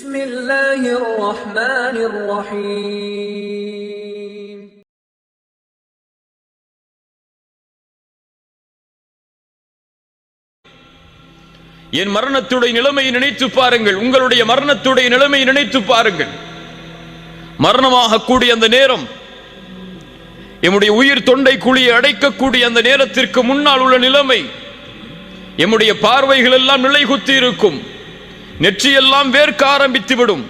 بسم الله الرحمن الرحيم என் மரணத்துடைய நிலைமையை நினைத்து பாருங்கள். உங்களுடைய மரணத்துடைய நிலைமையை நினைத்து பாருங்கள். மரணமாக கூடிய அந்த நேரம், எம்முடைய உயிர் தொண்டை குழியை அடைக்கக்கூடிய அந்த நேரத்திற்கு முன்னால் உள்ள நிலைமை, எம்முடைய பார்வைகள் எல்லாம் நிலைகுத்தி இருக்கும், நெற்றியெல்லாம் வேர்க்க ஆரம்பித்துவிடும்,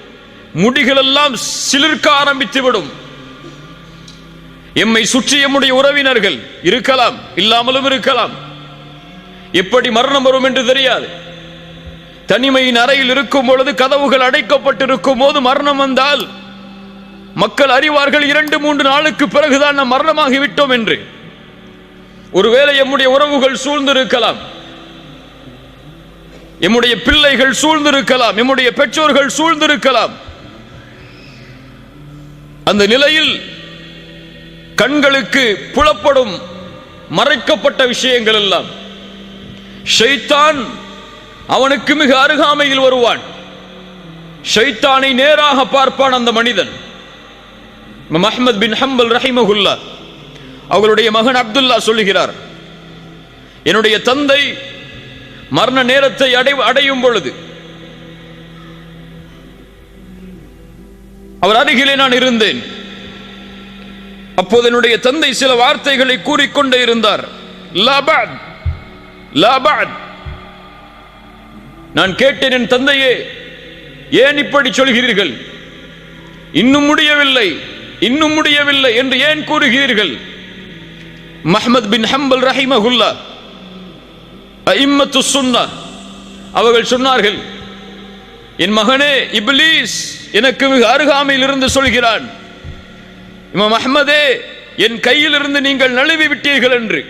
முடிகள் எல்லாம் சிலிர்க்க ஆரம்பித்துவிடும். எம்மை சுற்றி எம்முடைய உறவினர்கள் இருக்கலாம், இல்லாமலும் இருக்கலாம். எப்படி மரணம் வரும் என்று தெரியாது. தனிமையின் அறையில் இருக்கும் பொழுது, கதவுகள் அடைக்கப்பட்டிருக்கும் போது மரணம் வந்தால் மக்கள் அறிவார்கள் 2-3 நாளுக்கு பிறகுதான் நாம் மரணமாகிவிட்டோம் என்று. ஒருவேளை எம்முடைய உறவுகள் சூழ்ந்திருக்கலாம், எம்முடைய பிள்ளைகள் சூழ்ந்திருக்கலாம், எம்முடைய பெற்றோர்கள் சூழ்ந்திருக்கலாம். அந்த நிலையில் கண்களுக்கு புலப்படும் மறைக்கப்பட்ட விஷயங்கள் எல்லாம், ஷைத்தான் அவனுக்கு மிக அருகாமையில் வருவான். ஷைத்தானை நேராக பார்ப்பான் அந்த மனிதன். அஹ்மத் பின் ஹம்பல் ரஹிமஹுல்லா அவர்களுடைய மகன் அப்துல்லா சொல்லுகிறார், என்னுடைய தந்தை மரண நேரத்தை அடையும் பொழுது அவர் அருகிலே நான் இருந்தேன். அப்போது என்னுடைய தந்தை சில வார்த்தைகளை கூறிக்கொண்டே இருந்தார். நான் கேட்டேன், என் தந்தையே, ஏன் இப்படி சொல்கிறீர்கள்? இன்னும் முடியவில்லை, இன்னும் முடியவில்லை என்று ஏன் கூறுகிறீர்கள்? அஹ்மத் பின் ஹம்பல் ரஹிமஹுல்லா அஇம்மத்து சுன்னah அவர்கள் சொன்னார்கள், என் மகனே, இப்லீஸ் எனக்கு மிக அருகாமையில் இருந்து சொல்கிறான், இமாம் அஹ்மதே, என் கையில் இருந்து நீங்கள் நழுவி விட்டீர்கள் என்று,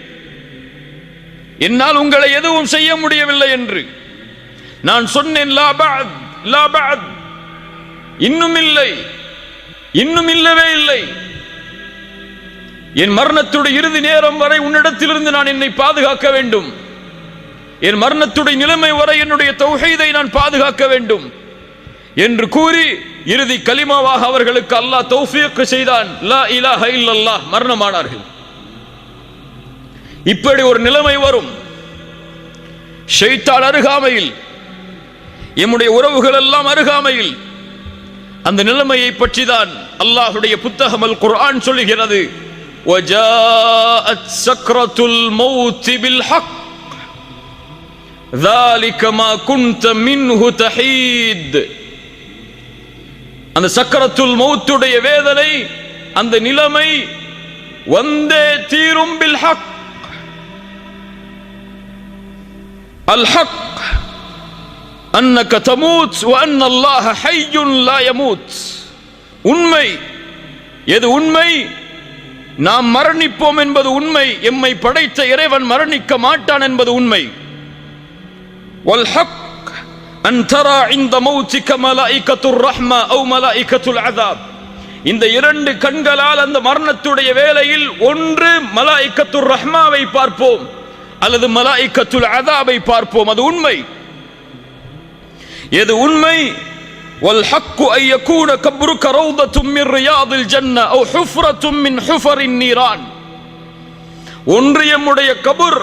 என்னால் உங்களை எதுவும் செய்ய முடியவில்லை என்று. நான் சொன்னேன், லா பஅத், லா பஅத், இன்னும் இல்லை, இன்னும் இல்லவே இல்லை. என் மரணத்துடைய இறுதி நேரம் வரை உன்னிடத்திலிருந்து நான் என்னை பாதுகாக்க வேண்டும். என் மரணத்துடைய நிலைமை வரை என்னுடைய தௌஹீதை நான் பாதுகாக்க வேண்டும் என்று கூறி இறுதி கலிமாவாக அவர்களுக்கு அல்லாஹ் தௌஃபீக் செய்தான். லா இலாஹ இல்லல்லாஹ், மரணமானார்கள். இப்படி ஒரு நிலைமை வரும். ஷைத்தான் அருகாமையில், எம்முடைய உறவுகள் எல்லாம் அருகாமையில். அந்த நிலைமையை பற்றி தான் அல்லாஹ்வுடைய புத்தகம் அல் குர்ஆன் சொல்லுகிறது, வஜாஅத் சக்ரத்துல் மௌத் பில் ஹக் ذلك ما كنت منه تحيد. அந்த சக்கரத்துல் மௌத்துடைய வேதனை, அந்த நிலைமை வந்தே தீரும். பில் ஹக், அல் ஹக் அன்னக தமூத் வ அன்ன அல்லாஹ ஹய்யுன் லா யமூத். உண்மை எது? உண்மை நாம் மரணிப்போம் என்பது உண்மை. எம்மை படைத்த இறைவன் மரணிக்க மாட்டான் என்பது உண்மை. வல் ஹக் அன் தரா இன்த மௌதிக மலாயிகத்துர் ரஹ்மா அவ் மலாயிகத்துல் அஸாப். இந்த 2 கண்களால் அந்த மரணத்துடைய வேளையில் ஒன்று மலாயிகத்துர் ரஹ்மாவை பார்ப்போம், அல்லது மலாயிகத்துல் அஸாபை பார்ப்போம். அது உண்மை. எது உண்மை? வல் ஹக்கு அன் யகூன கப்ருக ரௌதத்தும் மின் ரியாதில் ஜன்னah அவ் ஹுஃப்ரத்தும் மின் ஹுஃபரின் நீரான். ஒன்று எம்முடைய கபர்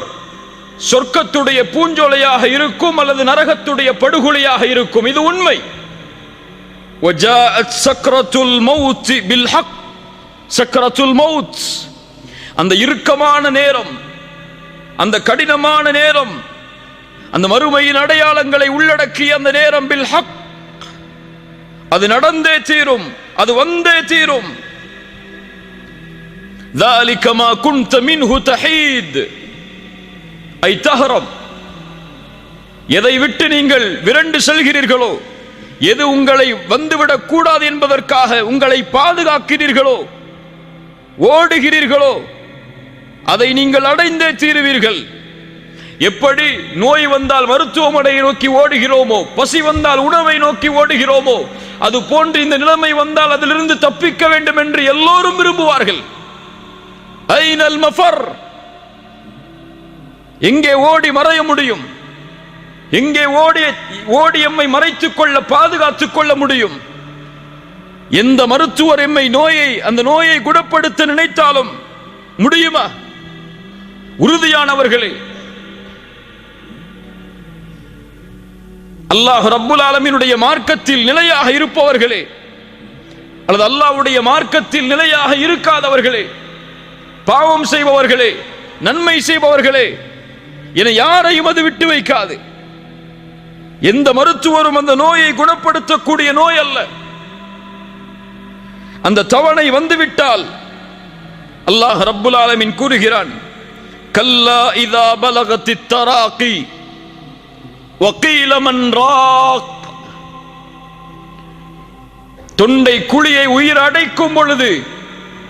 சொர்க்கத்துடைய பூஞ்சோலையாக இருக்கும், அல்லது நரகத்துடைய படுகொலையாக இருக்கும். இது உண்மை. வஜாஅத் சக்ரத்துல் மௌத் பில் ஹக். சக்ரத்துல் மௌத், அந்த இறுக்கமான நேரம், அந்த கடினமான நேரம், அந்த மறுமையின் அடையாளங்களை உள்ளடக்கிய அந்த நேரம், பில் ஹக், அது நடந்தே தீரும், அது வந்தே தீரும். ذلك ما كنت منه تحيد ஐ தஹரம். எதை விட்டு நீங்கள் விரண்டு செல்கிறீர்களோ, எது உங்களை வந்துவிடக் கூடாது என்பதற்காக உங்களை பாதுகாக்கிறீர்களோ, ஓடுகிறீர்களோ, அதை நீங்கள் அடைந்தே தீருவீர்கள். எப்படி நோய் வந்தால் மருத்துவமனையை நோக்கி ஓடுகிறோமோ, பசி வந்தால் உணவை நோக்கி ஓடுகிறோமோ, அது போன்று இந்த நிலைமை வந்தால் அதிலிருந்து தப்பிக்க வேண்டும் என்று எல்லோரும் விரும்புவார்கள். ஐனல் மஃபர், எங்கே ஓடி மறைய முடியும்? எங்கே ஓடி எம்மை மறைத்துக் கொள்ள பாதுகாத்துக் கொள்ள முடியும்? எந்த மருத்துவர் எம்மை அந்த நோயை குணப்படுத்த நினைத்தாலும் முடியுமா? உறுதியானவர்களே, அல்லாஹ் ரப்புல் ஆலமீனுடைய மார்க்கத்தில் நிலையாக இருப்பவர்களே, அல்லது அல்லாஹ்வுடைய மார்க்கத்தில் நிலையாக இருக்காதவர்களே, பாவம் செய்பவர்களே, நன்மை செய்பவர்களே என யாரையும் அது விட்டு வைக்காது. எந்த மருத்துவரும் அந்த நோயை குணப்படுத்தக்கூடிய நோய் அல்ல. அந்த தவணை வந்துவிட்டால் அல்லாஹ் ரப்புல் ஆலமீன் கூறுகிறான், கல்லா இதா பலகத்தித் தராகி வகீல மன் ராக். தொண்டை குழியை உயிர் அடைக்கும் பொழுது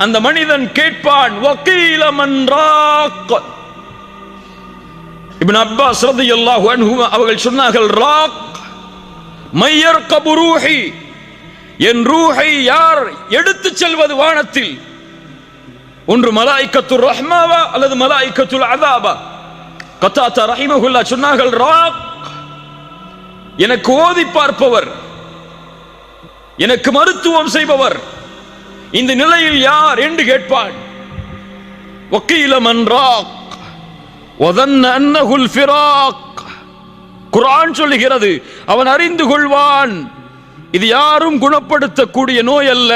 அந்த மனிதன் கேட்பான், வகீல மன் ராக். இப்னு அப்பாஸ் ரலியல்லாஹு அன்ஹு அவர்கள் சொன்னார்கள், ராக் மையர்கபு ரூஹி, என் ரூஹை யார் எடுத்துச் செல்வது வானத்தில்? ஒன்று மலாயிக்கத்துர் ரஹ்மாவா அல்லது மலாயிக்கத்துல் அஸாபா? கத்தாதா ரஹிமஹுல்லாஹ் சொன்னார்கள், ராக் எனக்கு ஓதி பார்ப்பவர், எனக்கு மருத்துவம் செய்பவர், இந்த நிலையில் யார் என்று கேட்பான். வகீல மன் ராக் வதன்ன அன்னஹுல் ஃபிராக். குர்ஆன் சொல்லுகிறது, அவன் அறிந்து கொள்வான் இது யாரும் குணப்படுத்தக்கூடிய நோய் அல்ல,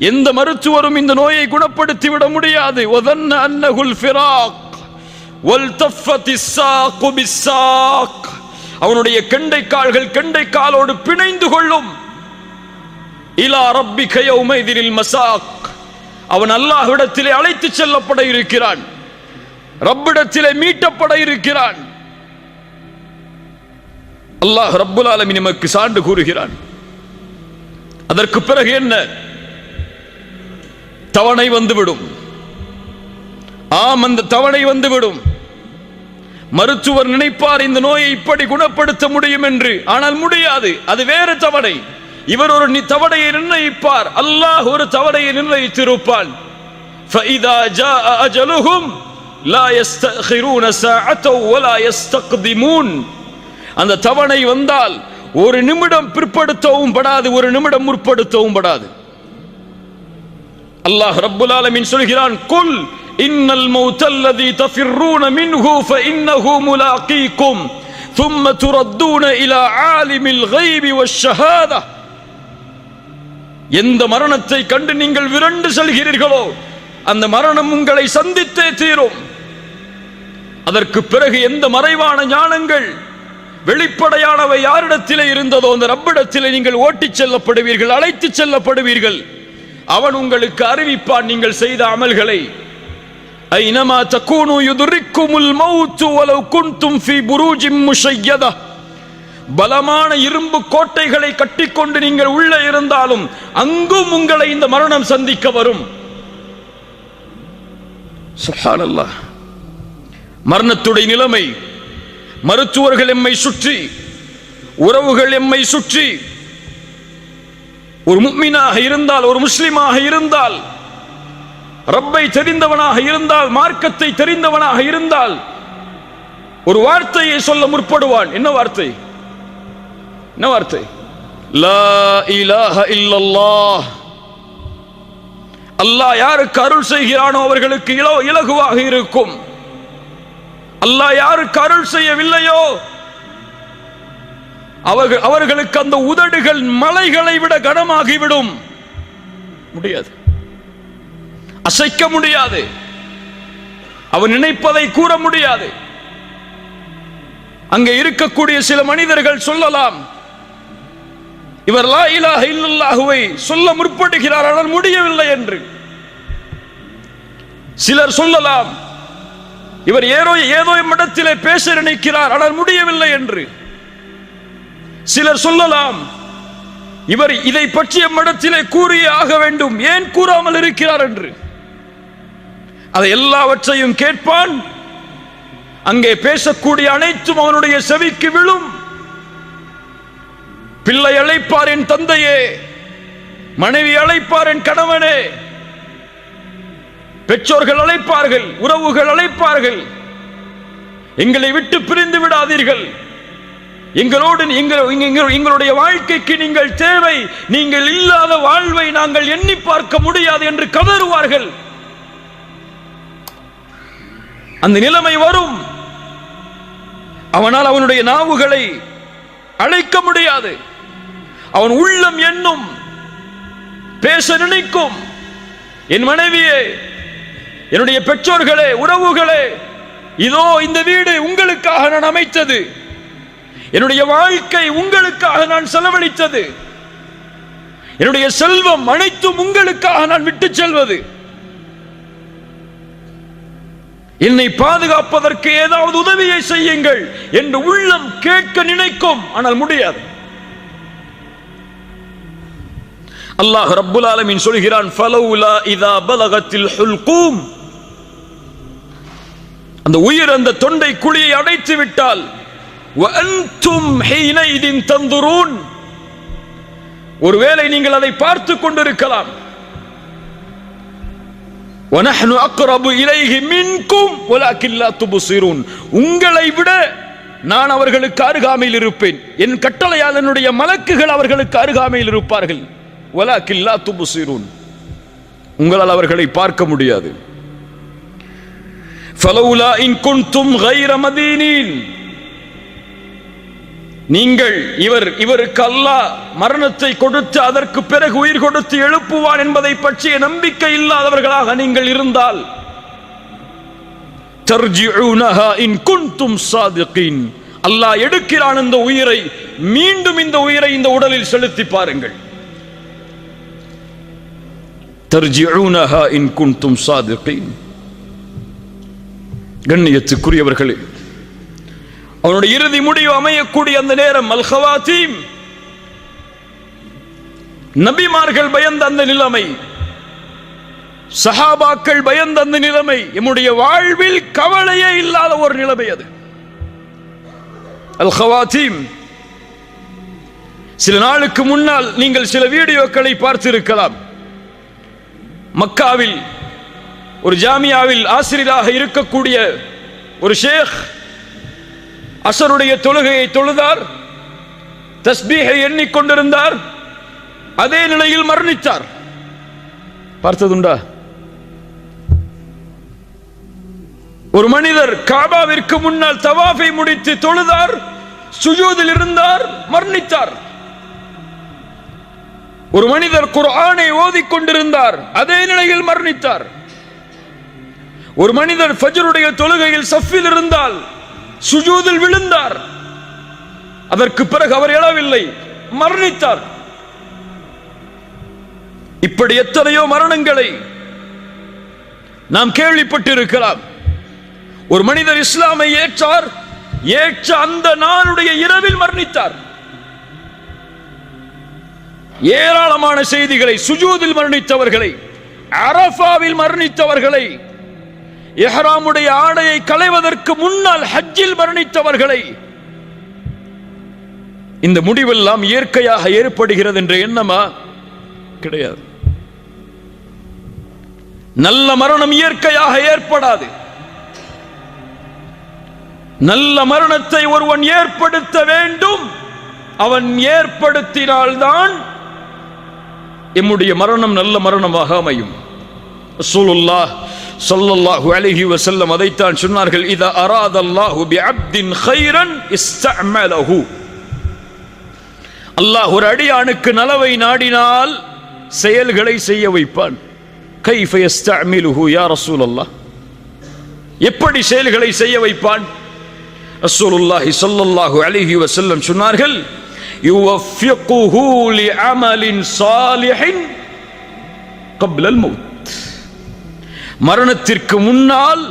எந்த மருத்துவரும் இந்த நோயை குணப்படுத்தி விட முடியாது. வதன்ன அன்னஹுல் ஃபிராக் வல்தஃபத்திஸ் ஸாகு பிஸ்ஸாக். அவனுடைய கெண்டை கால்கள் கெண்டை காலோடு பிணைந்து கொள்ளும். இலா ரப்பிக யௌமைதில் மசாக். அவன் அல்லாஹ்விடத்திலே அழைத்து செல்லப்பட இருக்கிறான், ரப்பிடத்திலே மீட்டப்பட இருக்கிறான். அல்லாஹ் ரப்புல் ஆலமீன் நமக்கு சான்று கூறுகிறான். அதற்கு பிறகு என்ன? தவணை வந்துவிடும். அந்த தவணை வந்துவிடும். மருத்துவர் நினைப்பார் இந்த நோயை இப்படி குணப்படுத்த முடியும் என்று, ஆனால் முடியாது. அது வேறு தவணை. இவர் ஒரு தவணையை நிர்ணயிப்பார், அல்லாஹ் ஒரு தவணையை நிர்ணயித்திருப்பான். فَإِذَا جَاءَ أَجَلُهُمْ لَا يَسْتَأْخِرُونَ سَاعَةً وَلَا يَسْتَقْدِمُونَ. அந்த தவணை வந்தால் ஒரு நிமிடம் பிற்படுத்தவும் படாது, ஒரு நிமிடம் முற்படுத்தவும் படாது. அல்லாஹ் ரப்புல் ஆலமீன் சொல்கிறான், குல் இன்னல் மௌத்தல்லதி தஃபிர்ரூன மின்ஹு ஃபஇன்னஹு முலாகீக்கும் ثم تردون إلى عالم الغيب والشهادة. எந்த மரணத்தை கண்டு நீங்கள் விரண்டு செல்கிறீர்களோ அந்த மரணம் உங்களை சந்தித்தே தீரும். அதற்கு பிறகு எந்த மறைவான ஞானங்கள் வெளிப்படையானவை யாரிடத்திலே இருந்ததோ அந்த ரப்பிடத்திலே நீங்கள் ஓட்டிச் செல்லப்படுவீர்கள், அழைத்துச் செல்லப்படுவீர்கள். அவன் உங்களுக்கு அறிவிப்பான் நீங்கள் செய்த அமல்களை. ஐனமா தகூனு யுத்ரிக்குமுல் மௌத் வலவ் குன்தும் ஃபீ புரூஜின் முஷய்யதா. பலமான இரும்பு கோட்டைகளை கட்டிக்கொண்டு நீங்கள் உள்ளே இருந்தாலும் அங்கும் உங்களை இந்த மரணம் சந்திக்க வரும். சுப்ஹானல்லாஹ். மரணத்துடைய நிலைமை, மருத்துவர்கள் எம்மை சுற்றி, உறவுகள் எம்மை சுற்றி. ஒரு முஃமினாக இருந்தால், ஒரு முஸ்லிமாக இருந்தால், ரப்பை தெரிந்தவனாக இருந்தால், மார்க்கத்தை தெரிந்தவனாக இருந்தால் ஒரு வார்த்தையை சொல்ல முற்படுவான். என்ன வார்த்தை? என்ன வார்த்தை? லா இலாஹ இல்லல்லாஹ். அல்லாஹ் யாருக்கு அருள் செய்கிறானோ அவர்களுக்கு இலகுவாக இருக்கும். அல்லாஹ் யாருக்கு அருள் செய்யவில்லையோ அவர்களுக்கு அந்த உதடுகள் மலைகளை விட கனமாகிவிடும். முடியாது, அசைக்க முடியாது, அவன் நினைப்பதை கூற முடியாது. அங்கே இருக்கக்கூடிய சில மனிதர்கள் சொல்லலாம், இவர் லா இலாஹ இல்லல்லாஹுவை சொல்ல முற்படுகிறார் ஆனால் முடியவில்லை என்று. சிலர் சொல்லலாம், இவர் ஏதோ இடத்திலே பேச நினைக்கிறார் ஆனால் முடியவில்லை என்று. சிலர் சொல்லலாம், இவர் இதை பற்றிய இடத்திலே கூறியே ஆக வேண்டும், ஏன் கூறாமல் இருக்கிறார் என்று. அதை எல்லாவற்றையும் கேட்பான். அங்கே பேசக்கூடிய அனைத்தும் அவனுடைய செவிக்கு விழும். பிள்ளை அழைப்பார் என் தந்தையே, மனைவி அழைப்பார் என் கணவனே, பெற்றோர்கள் அழைப்பார்கள், உறவுகள் அழைப்பார்கள். எங்களை விட்டு பிரிந்து விடாதீர்கள், எங்களோடு எங்களுடைய வாழ்க்கைக்கு நீங்கள் தேவை, நீங்கள் இல்லாத வாழ்வை நாங்கள் எண்ணி பார்க்க முடியாது என்று கதறுவார்கள். அந்த நிலைமை வரும். அவனால் அவனுடைய நாவுகளை அழைக்க முடியாது. அவன் உள்ளம் எண்ணும், பேச நினைக்கும், என் மனைவியே, என்னுடைய பெற்றோர்களே, உறவுகளே, இதோ இந்த வீடு உங்களுக்காக நான் அமைத்தது, என்னுடைய வாழ்க்கை உங்களுக்காக நான் செலவழித்தது, என்னுடைய செல்வம் அனைத்தும் உங்களுக்காக நான் விட்டு செல்வது, என்னை பாதுகாப்பதற்கு ஏதாவது உதவியை செய்யுங்கள் என்று உள்ளம் கேட்க நினைக்கும், ஆனால் முடியாது. அல்லாஹ் ரப்புல் ஆலமீன் சொல்கிறான், ஃபலௌலா இதா பலகத்தில் ஹுல்கூம், அந்த உயிர் அந்த தொண்டை குழியை அடைத்து விட்டால், வஅன்தும் ஹீனைதின் தந்துரூன், ஒருவேளை நீங்கள் அதை பார்த்துக் கொண்டிருக்கலாம், வனஹ்னு அக்ரபு இலைஹி மின்கும் வலக்கின் லா துப்சிரூன், உங்களை விட நான் அவர்களுக்கு அருகாமையில் இருப்பேன், என் கட்டளையால் என்னுடைய மலக்குகள் அவர்களுக்கு அருகாமையில் இருப்பார்கள், வலக்கின் லா துப்சிரூன், உங்களால் அவர்களை பார்க்க முடியாது. ஃபலௌலா இன் குன்தும் கைர மதீனீன், நீங்கள் இவருக்கு அல்லாஹ் மரணத்தை கொடுத்து அதற்கு பிறகு உயிர் கொடுத்து எழுப்புவான் என்பதை பற்றிய நம்பிக்கை இல்லாதவர்களாக நீங்கள் இருந்தால், தர்ஜிஊனஹா இன் குன்தும் சாதிகீன், அல்லாஹ் எடுக்கிறான் இந்த உயிரை, மீண்டும் இந்த உயிரை இந்த உடலில் செலுத்தி பாருங்கள். தர்ஜிஊனஹா இன் குன்தும் சாதிகீன். கண்ணியத்துக்குரியவர்களே, அவனுடைய இறுதி முடிவு அமையக்கூடிய அந்த நேரம் அல் ஹவாத்தீம், நபிமார்கள் பயந்த அந்த நிலைமை, சஹாபாக்கள் பயந்த அந்த நிலைமை, நம்முடைய வாழ்வில் கவலையே இல்லாத ஒரு நிலைமை அது அல் ஹவாத்தீம். சில நாளுக்கு முன்னால் நீங்கள் சில வீடியோக்களை பார்த்திருக்கலாம். மக்காவில் ஒரு ஜாமியாவில் ஆசிரியராக இருக்கக்கூடிய ஒரு ஷேக் அசருடைய தொழுகையை தொழுதார், தஸ்பீஹை எண்ணிக்கொண்டிருந்தார், அதே நிலையில் மரணித்தார். பார்த்ததுண்டா? ஒரு மனிதர் காபாவிற்கு முன்னால் தவாஃபை முடித்து தொழுதார், சுஜூதில் இருந்தார், மரணித்தார். ஒரு மனிதர் குர்ஆனை ஓதிக்கொண்டிருந்தார், அதே நிலையில் மரணித்தார். ஒரு மனிதர் ஃபஜ்ருடைய தொழுகையில் சஃபில் இருந்தால் சுஜூதில் விழுந்தார், அதற்கு பிறகு அவர் எழவில்லை, மரணித்தார். இப்படி எத்தனையோ மரணங்களை நாம் கேள்விப்பட்டிருக்கலாம். ஒரு மனிதர் இஸ்லாமை ஏற்றார், ஏற்ற அந்த நாளுடைய இரவில் மரணித்தார். ஏராளமான செய்திகளை, சுஜூதில் மரணித்தவர்களை, அரஃபாவில் மரணித்தவர்களை, இஹ்ராமுடைய ஆடையை களைவதற்கு முன்னால் ஹஜ்ஜில் மரணித்தவர்களை, இந்த முடிவெல்லாம் இயற்கையாக ஏற்படுகிறது என்ற எண்ணமா? கிடையாது. நல்ல மரணம் இயற்கையாக ஏற்படாது. நல்ல மரணத்தை ஒருவன் ஏற்படுத்த வேண்டும். அவன் ஏற்படுத்தினால்தான் எம்முடைய மரணம் நல்ல மரணமாக அமையும். ரசூலுல்லாஹ் ஸல்லல்லாஹு அலைஹி வஸல்லம் அதைத்தான் சொன்னார்கள், இதா அராதல்லாஹு பிஅப்தின் கைரன் இஸ்தஅமலஹு, அல்லாஹ் ஒரு அடியானுக்கு நலவை நாடினால் செயல்களை செய்ய வைப்பான். கைஃப யஸ்தஅமிலுஹு யா ரசூலல்லாஹ், எப்படி செயல்களை செய்ய வைப்பான்? ரசூலுல்லாஹி ஸல்லல்லாஹு அலைஹி வஸல்லம் சொன்னார்கள், யுவஃபிகுஹு லிஅமலின் சாலிஹின் கப்லல் மௌத், மரணத்திற்கு முன்னால்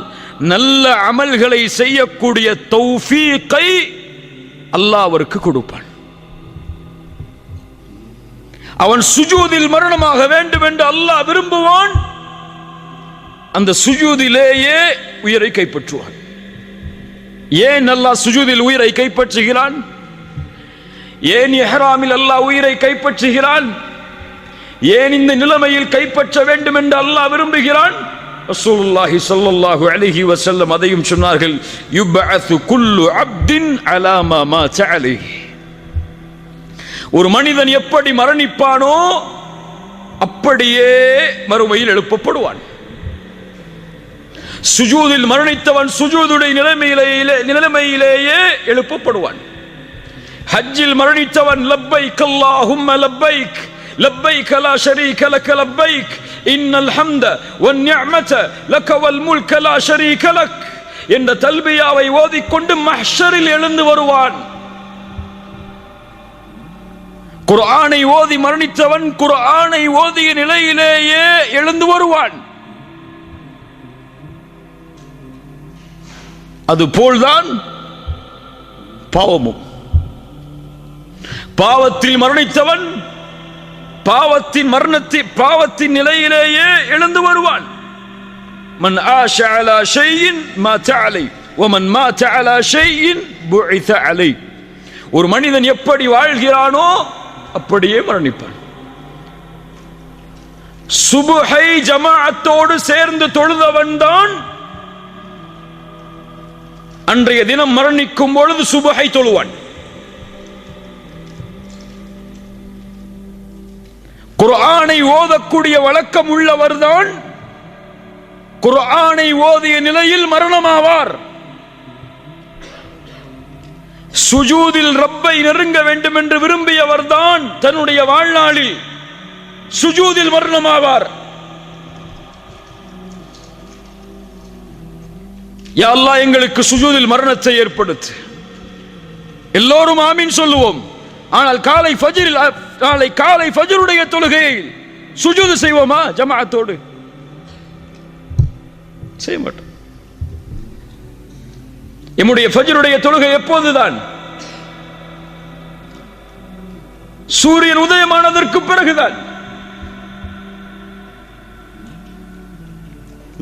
நல்ல அமல்களை செய்யக்கூடிய தௌஃபீகை அல்லாஹ் அவருக்கு கொடுப்பான். அவன் சுஜூதில் மரணமாக வேண்டும் என்று அல்லாஹ் விரும்புவான், அந்த சுஜூதிலேயே உயிரை கைப்பற்றுவான். ஏன் அல்லாஹ் சுஜூதில் உயிரை கைப்பற்றுகிறான்? ஏன் இஹ்ராமில் அல்லாஹ் உயிரை கைப்பற்றுகிறான்? ஏன் இந்த நிலைமையில் கைப்பற்ற வேண்டும் என்று அல்லாஹ் விரும்புகிறான்? ரசூலுல்லாஹி ஸல்லல்லாஹு அலைஹி வஸல்லம் அதையும் சொன்னார்கள், யுபஅது குல்லு அப்தின் அலா மா மாத அலைஹி. ஒரு மனிதன் எப்படி மரணிப்பானோ அப்படியே மறுமையில் எழுப்பப்படுவான். சுஜூதில் மரணித்தவன் சுஜூதுடைய நிலைமையிலேயே எழுப்பப்படுவான். ஹஜ்ஜில் மரணித்தவன் லப்பைக் அல்லாஹும்ம லப்பைக் லப்பைக் லா ஷரீக லக லப்பைக் இன்னல் ஹம்த வன் நிஅமத லக வல் முல்க லா ஷரீக லக் என்ற தல்பியாவை ஓதிக்கொண்டு மஹ்ஷரில் எழுந்து வருவான். குர்ஆனை ஓதி மரணித்தவன் குர்ஆனை ஓதிய நிலையிலேயே எழுந்து வருவான். அதுபோல்தான் பாவமும். பாவத்தில் மரணித்தவன் பாவத்தின் நிலையிலேயே எழுந்து வருவான். மன் ஆஷ அலா ஷைஇன் மாத அலை வமன் மாத அலா ஷைஇன் புஇத அலை. ஒரு மனிதன் எப்படி வாழ்கிறானோ அப்படியே மரணிப்பான். சுபஹை ஜமாஅத்தோடு சேர்ந்து தொழுதவன் தான் அன்றைய தினம் மரணிக்கும் பொழுது சுபஹை தொழுவான். குர்ஆனை ஓதக்கூடிய வழக்கம் உள்ளவர்தான் குர்ஆனை ஓதிய நிலையில் மரணமாவார். சுஜூதில் ரப்பை நெருங்க வேண்டும் என்று விரும்பியவர்தான் தன்னுடைய வாழ்நாளில் சுஜூதில் மரணமாவார். யா அல்லாஹ் எங்களுக்கு சுஜூதில் மரணத்தை ஏற்படுத்து. எல்லோரும் ஆமீன் சொல்லுவோம். ஆனால் நாளை காலை ஃபஜ்ருடைய தொழுகையில் சுஜூது செய்வோமா ஜமாஅத்தோடு? செய்ய மாட்டோம். நம்முடைய ஃபஜ்ருடைய தொழுகை எப்போதுதான்? சூரியன் உதயமானதற்கு பிறகுதான்.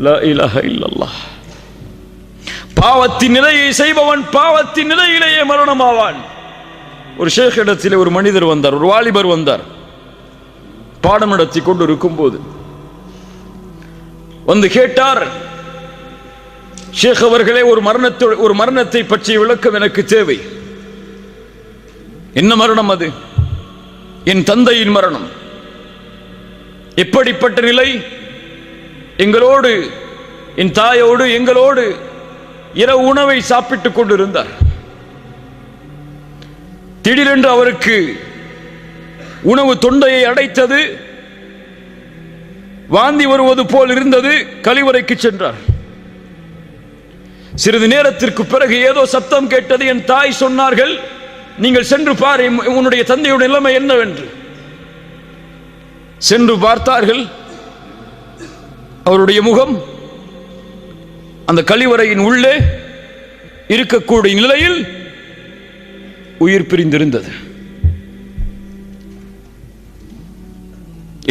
லா இலாஹ இல்லல்லாஹ். பாவத்தின் நிலையை செய்பவன் பாவத்தின் நிலையிலேயே மரணமாவான். ஒரு ஷேக் இடத்தில் ஒரு மனிதர் வந்தார், ஒரு வாலிபர் வந்தார். பாடம் நடத்தி கொண்டு இருக்கும் போது வந்து கேட்டார், ஷேக் அவர்களே, ஒரு மரணத்தை பற்றிய விளக்கம் எனக்கு தேவை. என்ன மரணம் அது? என் தந்தையின் மரணம். எப்படிப்பட்ட நிலை? எங்களோடு, என் தாயோடு எங்களோடு இரவு உணவை சாப்பிட்டுக் கொண்டிருந்தார். திடீரென்று அவருக்கு உணவு தொண்டையை அடைத்தது, வாந்தி வருவது போல் இருந்தது. கழிவறைக்கு சென்றார். சிறிது நேரத்திற்கு பிறகு ஏதோ சத்தம் கேட்டது. என் தாய் சொன்னார்கள், நீங்கள் சென்று பார் உன்னுடைய தந்தையுடைய நிலைமை என்னவென்று. சென்று பார்த்தார்கள். அவருடைய முகம் அந்த கழிவறையின் உள்ளே இருக்கக்கூடிய நிலையில் உயிர் பிரிந்திருந்தது.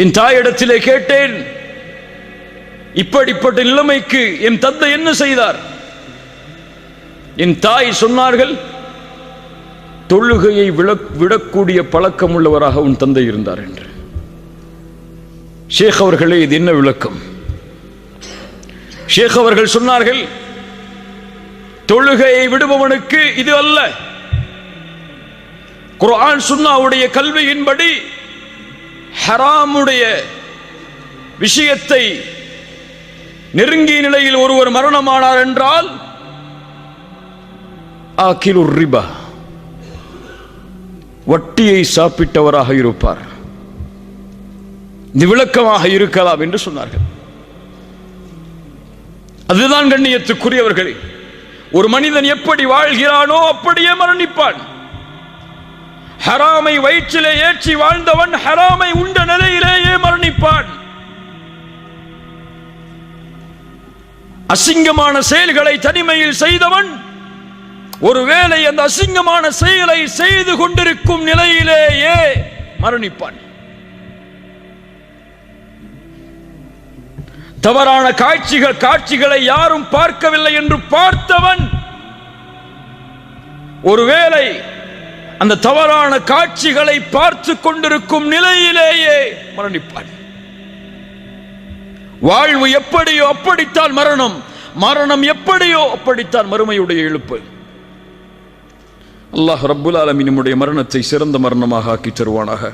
என் தாயிடத்திலே கேட்டேன், இப்படிப்பட்ட நிலைமைக்கு என் தந்தை என்ன செய்தார்? என் தாய் சொன்னார்கள், தொழுகையை விடக்கூடிய பழக்கம் உள்ளவராக உன் தந்தை இருந்தார் என்று. ஷேக் அவர்களே, இது என்ன விளக்கம்? ஷேக் அவர்கள் சொன்னார்கள், தொழுகையை விடுபவனுக்கு இது அல்ல. குர்ஆன் சுன்னாவுடைய கல்வியின்படி ஹராமுடைய விஷயத்தை நெருங்கிய நிலையில் ஒருவர் மரணமானார் என்றால் ஆகிலுர் ரிபா, வட்டியை சாப்பிட்டவராக இருப்பார். இது விளக்கமாக இருக்கலாம் என்று சொன்னார்கள். அதுதான் கண்ணியத்துக்குரியவர்களே, ஒரு மனிதன் எப்படி வாழ்கிறானோ அப்படியே மரணிப்பான். ஹராமை வயிற்றிலே ஏற்றி வாழ்ந்தவன் ஹராமை உண்ட நிலையிலேயே மரணிப்பான். அசிங்கமான செயல்களை தனிமையில் செய்தவன் ஒருவேளை அந்த அசிங்கமான செயலை செய்து கொண்டிருக்கும் நிலையிலேயே மரணிப்பான். தவறான காட்சிகளை யாரும் பார்க்கவில்லை என்று பார்த்தவன் ஒருவேளை அந்த தவறான காட்சிகளை பார்த்து கொண்டிருக்கும் நிலையிலேயே மரணிப்பான். வாழ்வு எப்படியோ அப்படித்தான் மரணம், மரணம் எப்படியோ அப்படித்தான் மறுமையுடைய எழுப்பு. அல்லாஹ் ரப்புல் ஆலமீன் நம்முடைய மரணத்தை சிறந்த மரணமாக ஆக்கி தருவானாக.